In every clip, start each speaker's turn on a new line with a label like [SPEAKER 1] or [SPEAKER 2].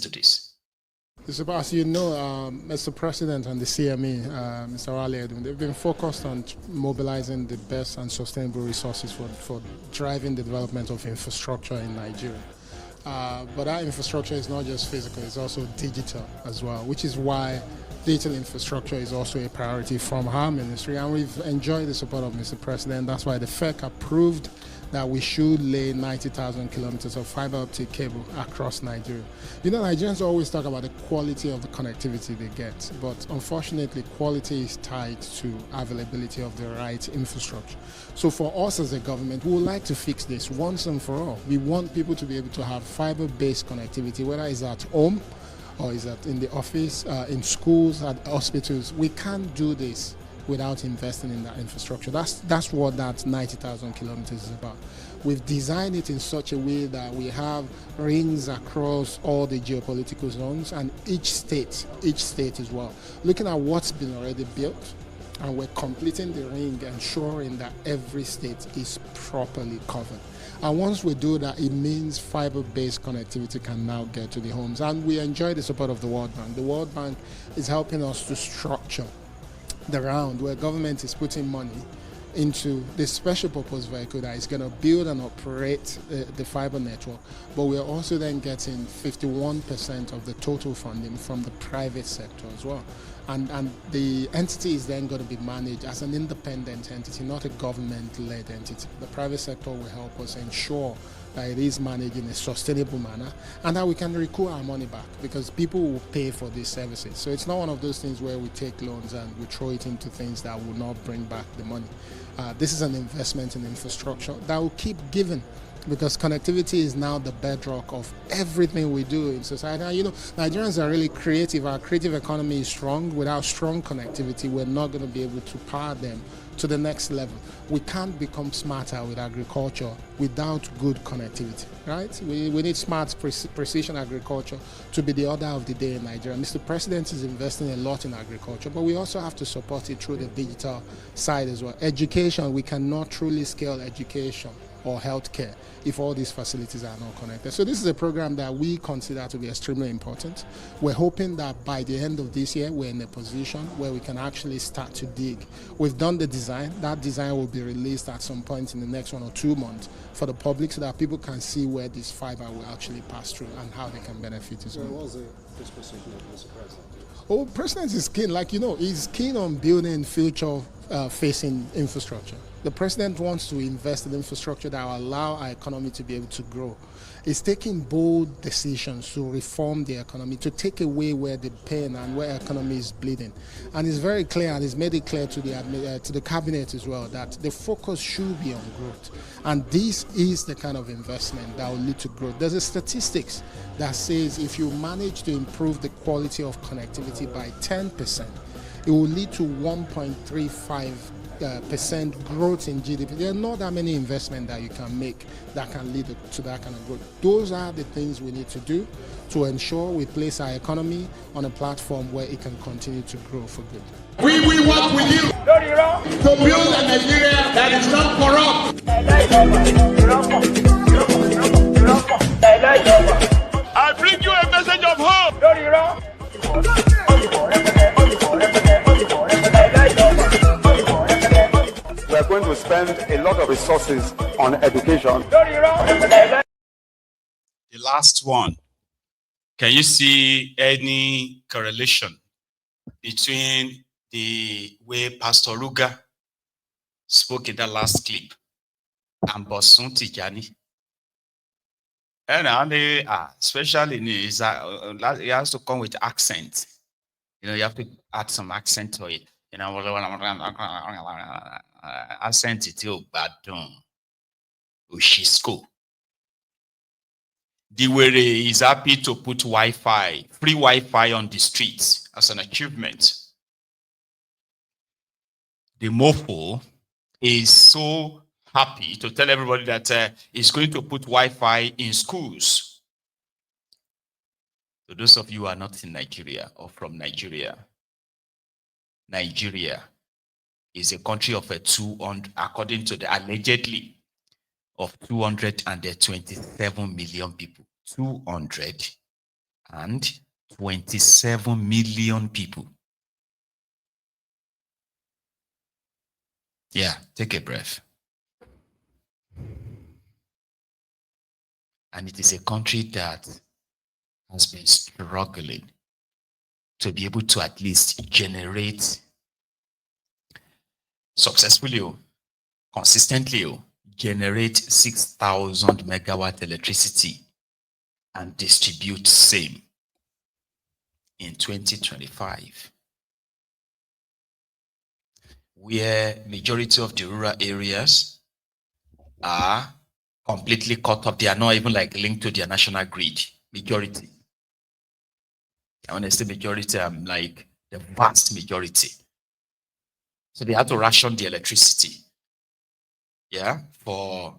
[SPEAKER 1] to this?
[SPEAKER 2] As you know, Mr. President and the CME, Mr. Ali, they've been focused on mobilizing the best and sustainable resources for driving the development of infrastructure in Nigeria. But that infrastructure is not just physical, it's also digital as well, which is why digital infrastructure is also a priority from our ministry, and we've enjoyed the support of Mr. President. That's why the FEC approved that we should lay 90,000 kilometers of fiber optic cable across Nigeria. You know, Nigerians always talk about the quality of the connectivity they get, but unfortunately, quality is tied to availability of the right infrastructure. So for us as a government, we would like to fix this once and for all. We want people to be able to have fiber-based connectivity, whether it's at home or is that in the office, in schools, at hospitals. We can't do this without investing in that infrastructure. That's what that 90,000 kilometers is about. We've designed it in such a way that we have rings across all the geopolitical zones and each state as well. Looking at what's been already built, and we're completing the ring, ensuring that every state is properly covered. And once we do that, it means fiber-based connectivity can now get to the homes. And we enjoy the support of the World Bank. The World Bank is helping us to structure the round where government is putting money into this special purpose vehicle that is going to build and operate the fiber network, but we're also then getting 51% of the total funding from the private sector as well. And the entity is then going to be managed as an independent entity, not a government-led entity. The private sector will help us ensure that it is managed in a sustainable manner and that we can recoup our money back, because people will pay for these services. So it's not one of those things where we take loans and we throw it into things that will not bring back the money. This is an investment in infrastructure that will keep giving, because connectivity is now the bedrock of everything we do in society. And, you know, Nigerians are really creative. Our creative economy is strong. Without strong connectivity, we're not going to be able to power them to the next level. We can't become smarter with agriculture without good connectivity, right? We need smart precision agriculture to be the order of the day in Nigeria. Mr. President is investing a lot in agriculture, but we also have to support it through the digital side as well. Education, we cannot truly scale education or healthcare if all these facilities are not connected. So this is a program that we consider to be extremely important. We're hoping that by the end of this year, we're in a position where we can actually start to dig. We've done the design. That design will be released at some point in the next 1 or 2 months for the public, so that people can see where this fiber will actually pass through and how they can benefit as well.
[SPEAKER 3] What was the disposition of Mr. President?
[SPEAKER 2] Oh, President is keen, he's keen on building future-facing infrastructure. The President wants to invest in infrastructure that will allow our economy to be able to grow. He's taking bold decisions to reform the economy, to take away where the pain and where economy is bleeding. And it's very clear, and he's made it clear to the cabinet as well, that the focus should be on growth. And this is the kind of investment that will lead to growth. There's a statistics that says if you manage to improve the quality of connectivity by 10%, it will lead to 1.35% growth in GDP. There are not that many investments that you can make that can lead to that kind of growth. Those are the things we need to do to ensure we place our economy on a platform where it can continue to grow for good.
[SPEAKER 4] We will work with you to build a Nigeria that is not corrupt. I bring you a message of hope.
[SPEAKER 5] We are going to spend a lot of resources on education.
[SPEAKER 1] The last one. Can you see any correlation between the way Pastor Ruga spoke in that last clip and Bosun Tijani? And especially he has to come with accent. You know, you have to add some accent to it. You know, accent it till Badon, Ushisko. The way is happy to put Wi-Fi, free Wi-Fi on the streets as an achievement. The mofo is so happy to tell everybody that he's going to put Wi-Fi in schools. So those of you who are not in Nigeria or from Nigeria, Nigeria is a country of 200, according to the allegedly, of 227 million people. 227 and 27 million people. Yeah, take a breath. And it is a country that has been struggling to be able to at least generate successfully, consistently, generate 6,000 megawatt electricity and distribute same in 2025. Where majority of the rural areas are completely cut off. They are not even like linked to their national grid. Majority. I want to say majority, I'm like the vast majority. So they have to ration the electricity. Yeah, for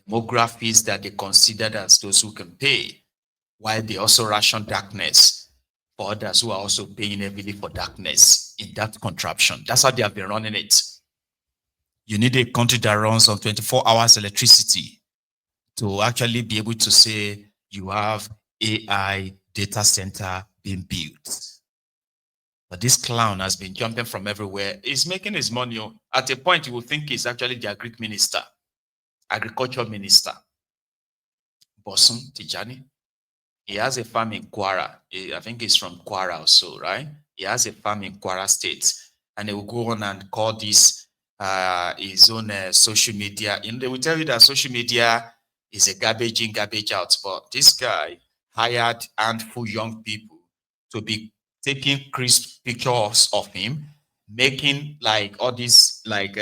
[SPEAKER 1] demographics that they considered as those who can pay, while they also ration darkness for others who are also paying heavily for darkness in that contraption. That's how they have been running it. You need a country that runs on 24 hours electricity to actually be able to say you have AI data center being built. But this clown has been jumping from everywhere. He's making his money. At a point, you will think he's actually the agriculture minister. Bosun, Tijani. He has a farm in Kwara. I think he's from Kwara also, right? He has a farm in Kwara State. And he will go on and call this his own social media. They will tell you that social media is a garbage in, garbage out. But this guy hired handful young people to be taking crisp pictures of him, making like all these like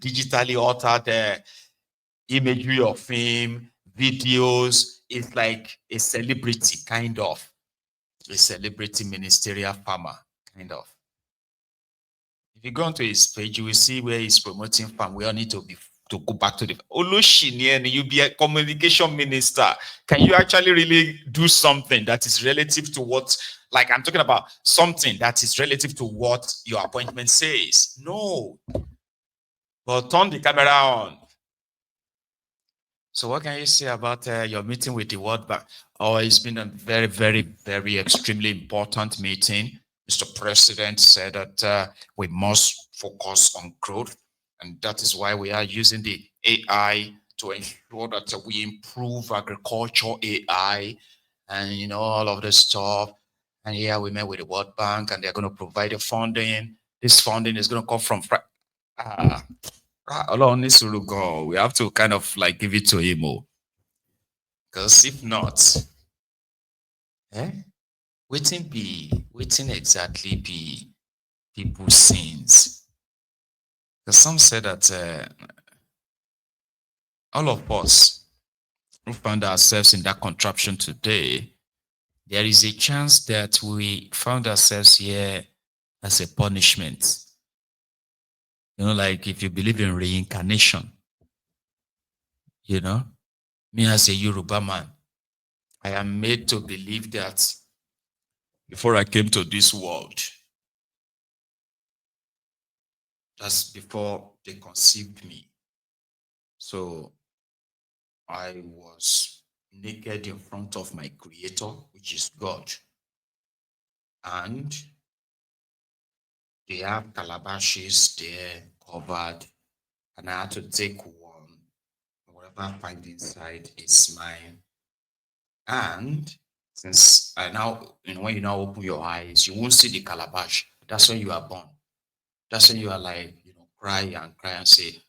[SPEAKER 1] digitally altered imagery of him, videos. It's like a celebrity, kind of. A celebrity ministerial farmer, kind of. If you go onto his page, you will see where he's promoting farm. We all need to go back to the Olushinian, you be a communication minister. Can you actually really do something that is relative to what, like I'm talking about something that is relative to what your appointment says? No. But turn the camera on. So what can you say about your meeting with the World Bank? Oh, it's been a very, very, very extremely important meeting. Mr. President said that we must focus on growth. And that is why we are using the AI to ensure that we improve agriculture AI and, all of this stuff. And yeah, we met with the World Bank and they're going to provide the funding. This funding is going to come from we have to kind of like give it to him, because if not, waiting exactly be people's sins. Because some said that all of us who found ourselves in that contraption today, there is a chance that we found ourselves here as a punishment. Like if you believe in reincarnation, me as a Yoruba man, I am made to believe that before I came to this world, that's before they conceived me. So I was naked in front of my creator, which is God. And they have calabashes there covered. And I had to take one. Whatever I find inside is mine. And since I now, when you now open your eyes, you won't see the calabash. That's when you are born. That's when you are like, cry and say,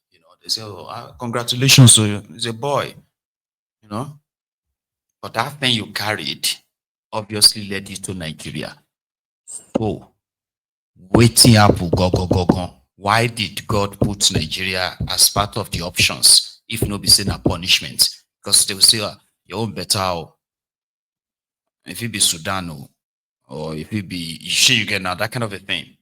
[SPEAKER 1] they say, oh, congratulations to you. He's a boy, But that thing you carried obviously led you to Nigeria. So, waiting up, go. Why did God put Nigeria as part of the options, if not be seen a punishment? Because they will say, your own better. If it be Sudan, or if it be Uganda, that kind of a thing.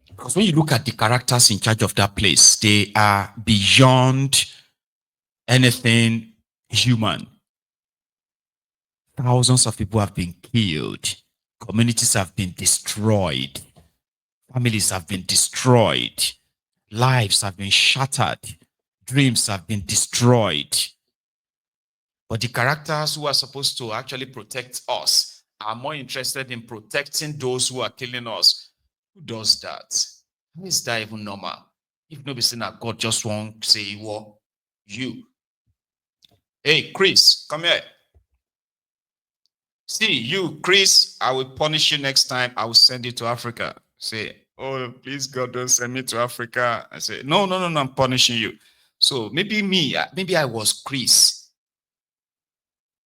[SPEAKER 1] Because when you look at the characters in charge of that place, they are beyond anything human. Thousands of people have been killed. Communities have been destroyed. Families have been destroyed. Lives have been shattered. Dreams have been destroyed. But the characters who are supposed to actually protect us are more interested in protecting those who are killing us. Who does that? How is that even normal? If nobody saying that God just won't say, well, you. Hey, Chris, come here. See, you, Chris, I will punish you next time. I will send you to Africa. Say, oh, please, God, don't send me to Africa. I say, no, I'm punishing you. So maybe maybe I was Chris.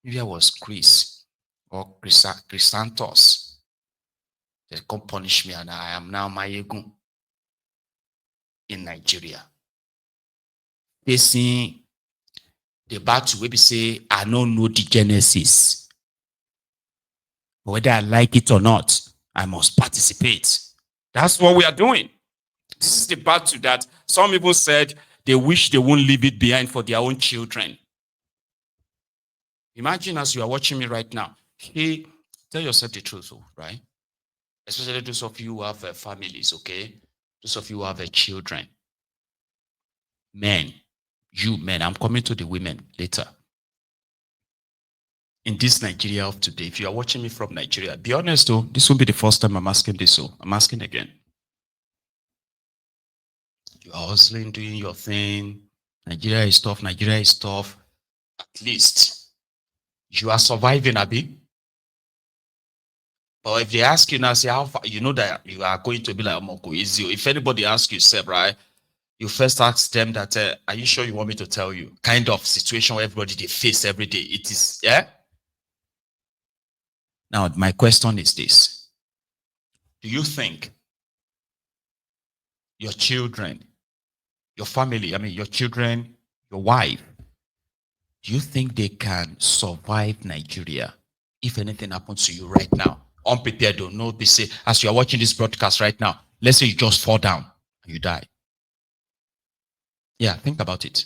[SPEAKER 1] Maybe I was Chris or Chrysanthus. They come punish me and I am now Mayegun in Nigeria. Facing the battle, we say, I don't know the genesis. Whether I like it or not, I must participate. That's what we are doing. This is the battle that some people said they wish they won't leave it behind for their own children. Imagine as you are watching me right now, hey, tell yourself the truth, right? Especially those of you who have families, okay? Those of you who have children. Men, I'm coming to the women later. In this Nigeria of today, if you are watching me from Nigeria, be honest though, this won't be the first time I'm asking this, so I'm asking again. You are hustling, doing your thing. Nigeria is tough. At least you are surviving, Abi. But if they ask you now, say how far, you know that you are going to be like Moko easy. If anybody asks you, say, right, you first ask them that, are you sure you want me to tell you? Kind of situation where everybody they face every day. It is, yeah? Now, my question is this. Do you think your children, your family, your children, your wife, do you think they can survive Nigeria if anything happens to you right now? Unprepared, don't know. They say, as you are watching this broadcast right now, let's say you just fall down and you die. Yeah, think about it.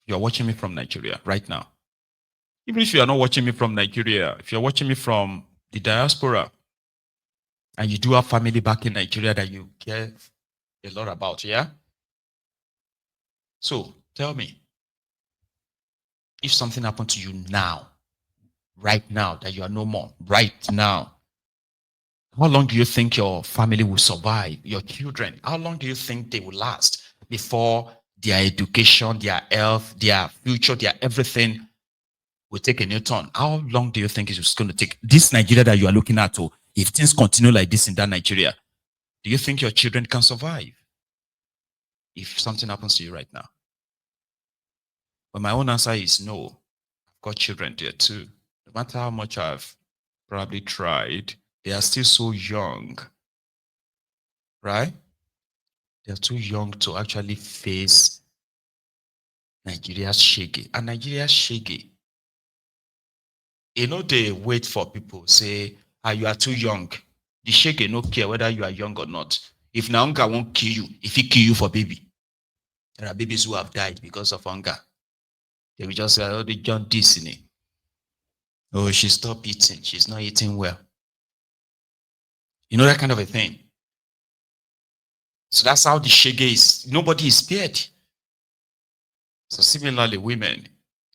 [SPEAKER 1] You are watching me from Nigeria right now. Even if you are not watching me from Nigeria, if you're watching me from the diaspora, and you do have family back in Nigeria that you care a lot about, yeah? So, tell me, if something happened to you now, right now, that you are no more, right now, how long do you think your family will survive, your children? How long do you think they will last before their education, their health, their future, their everything will take a new turn? How long do you think it's going to take? This Nigeria that you are looking at, oh, if things continue like this in that Nigeria, do you think your children can survive if something happens to you right now? But my own answer is no. I've got children there too. No matter how much I've probably tried, they are still so young, right? They're too young to actually face Nigeria's shege. And Nigeria's shege, they wait for people, say, you are too young. The shege no care whether you are young or not. If hunger won't kill you, if he kill you for baby. There are babies who have died because of hunger. They will just say, oh, they John Disney. Oh, she stopped eating. She's not eating well. You know, that kind of a thing. So that's how the shege is. Nobody is spared. So similarly, women,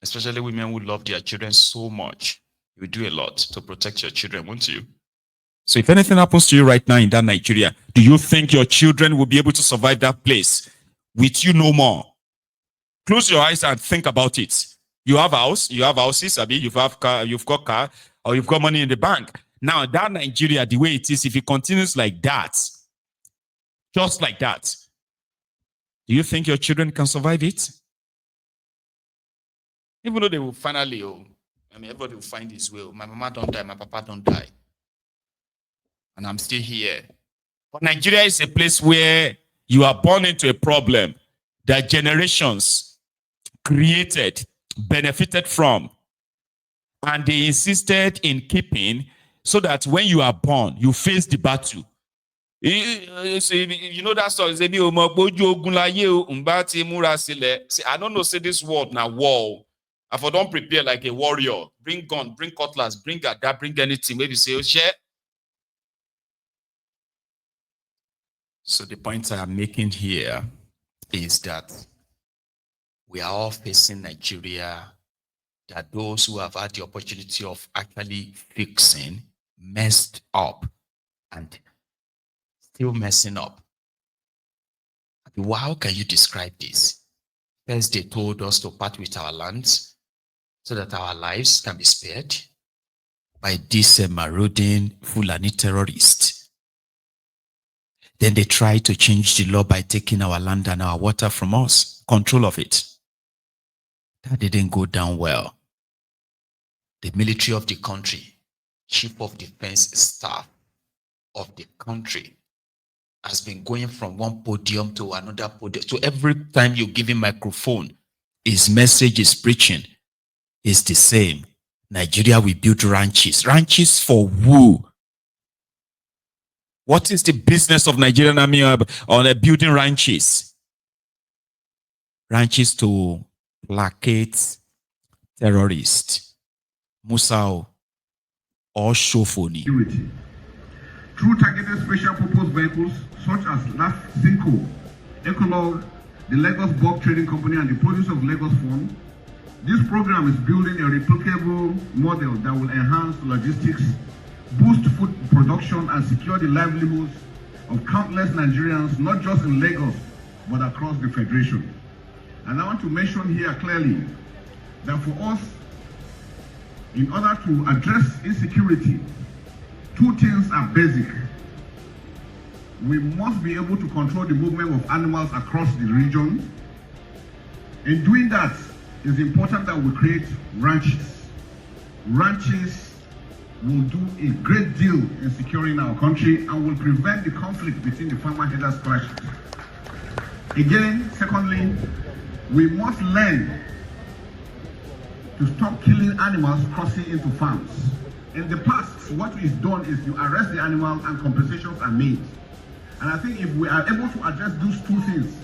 [SPEAKER 1] especially women who love their children so much, you do a lot to protect your children, won't you? So if anything happens to you right now in that Nigeria, do you think your children will be able to survive that place with you no more? Close your eyes and think about it. You have a house, you have houses, you've got car, or you've got money in the bank. Now, that Nigeria, the way it is, if it continues like that, just like that, do you think your children can survive it? Even though they will finally, everybody will find his way. My mama don't die, my papa don't die. And I'm still here. But Nigeria is a place where you are born into a problem that generations created, benefited from, and they insisted in keeping so that when you are born, you face the battle. You know that song, see, I don't know, say this word now, war. If I don't prepare like a warrior, bring gun, bring cutlass, bring that, bring anything, maybe say, oh, share. So the point I am making here is that we are all facing Nigeria that those who have had the opportunity of actually fixing messed up and still messing up. Well, how can you describe this? First, they told us to part with our lands so that our lives can be spared by this marauding Fulani terrorist. Then they tried to change the law by taking our land and our water from us, control of it. That didn't go down well. The military of the country, chief of defense staff of the country, has been going from one podium to another podium. So every time you give him microphone, his message is preaching is the same. Nigeria will build ranches. Ranches for who? What is the business of Nigerian army on building ranches? Ranches to placate terrorists, Musao, or Shofoni.
[SPEAKER 4] Through targeted special purpose vehicles such as LAF Cinco, Ecolog, the Lagos Bulk Trading Company, and the produce of Lagos Fund, this program is building a replicable model that will enhance logistics, boost food production, and secure the livelihoods of countless Nigerians, not just in Lagos, but across the Federation. And I want to mention here clearly that for us, in order to address insecurity, two things are basic. We must be able to control the movement of animals across the region. In doing that, it's important that we create ranches. Ranches will do a great deal in securing our country and will prevent the conflict between the farmer herders clashes. Again, secondly, we must learn to stop killing animals crossing into farms. In the past, what is done is you arrest the animal and compensations are made. And I think if we are able to address those two things,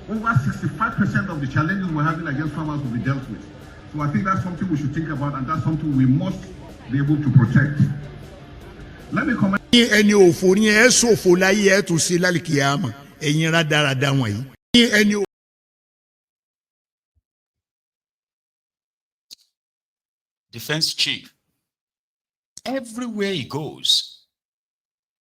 [SPEAKER 4] over 65% of the challenges we're having against farmers will be dealt with. So I think that's something we should think about, and that's something we must be able to protect. Let me comment.
[SPEAKER 1] Defense chief, everywhere he goes,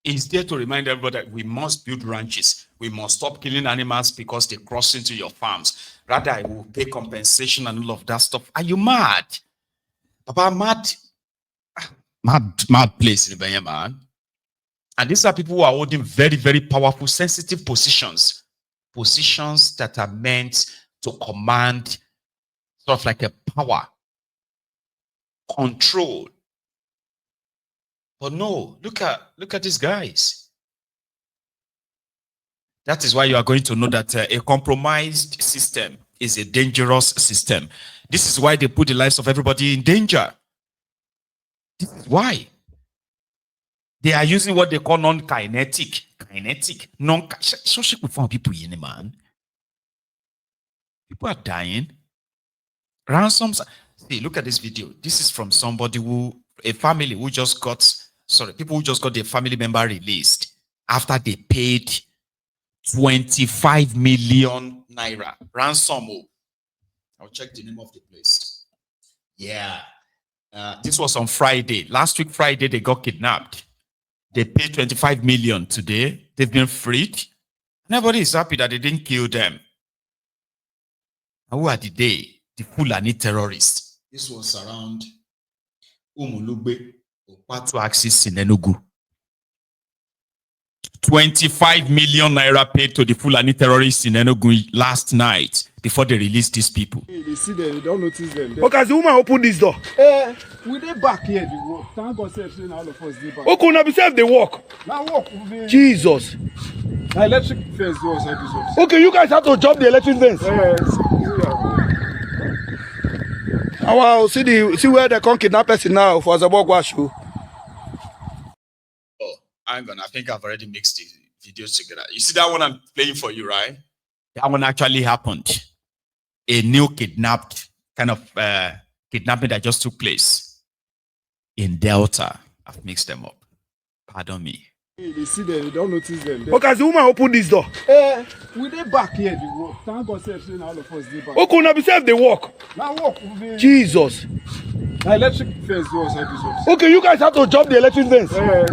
[SPEAKER 1] he's there to remind everybody that we must build ranches. We must stop killing animals because they cross into your farms. Rather, I will pay compensation and all of that stuff. Are you mad? Papa, mad place in Iberia, man. And these are people who are holding very, very powerful, sensitive positions. Positions that are meant to command sort of like a power, control. But no, look at these guys. That is why you are going to know that a compromised system is a dangerous system. This is why they put the lives of everybody in danger. This is why. They are using what they call non-kinetic. Social people, man. People are dying. Ransoms. See, look at this video. This is from somebody a family who just got, people who just got their family member released after they paid 25 million naira ransom. I'll check the name of the place. Yeah. This was on Friday. Last week, Friday, they got kidnapped. They paid 25 million today. They've been freed. Nobody is happy that they didn't kill them. And who are the Fulani terrorists? This was around Umulugbe, Opatu axis in Enugu. 25 million naira paid to the Fulani terrorists in Enugu last night before they released these people.
[SPEAKER 3] They see them, they don't notice them.
[SPEAKER 6] Okay, the woman opened this door.
[SPEAKER 3] We dey back here, the work. Thank God, saying all of us dey back.
[SPEAKER 6] Okay, now be safe, they walk.
[SPEAKER 3] Now walk.
[SPEAKER 6] Jesus.
[SPEAKER 3] The electric fence doors like this one.
[SPEAKER 6] Okay, you guys have to jump the electric fence. Wow, see where they come kidnap person now for Zabogwashu.
[SPEAKER 1] I think I've already mixed the videos together. You see that one I'm playing for you, right? That one actually happened. A new kidnapped kind of kidnapping that just took place in Delta. I've mixed them up. Pardon me.
[SPEAKER 3] They see them, they don't notice them.
[SPEAKER 6] Okay, as the woman open this door.
[SPEAKER 3] We dey back here, the work. Thank God, say all of us dey back.
[SPEAKER 6] Okay, now be safe they walk.
[SPEAKER 3] Now walk.
[SPEAKER 6] Jesus.
[SPEAKER 3] The electric fence was outside this one.
[SPEAKER 6] Okay, you guys have to jump the electric fence.
[SPEAKER 3] Yeah.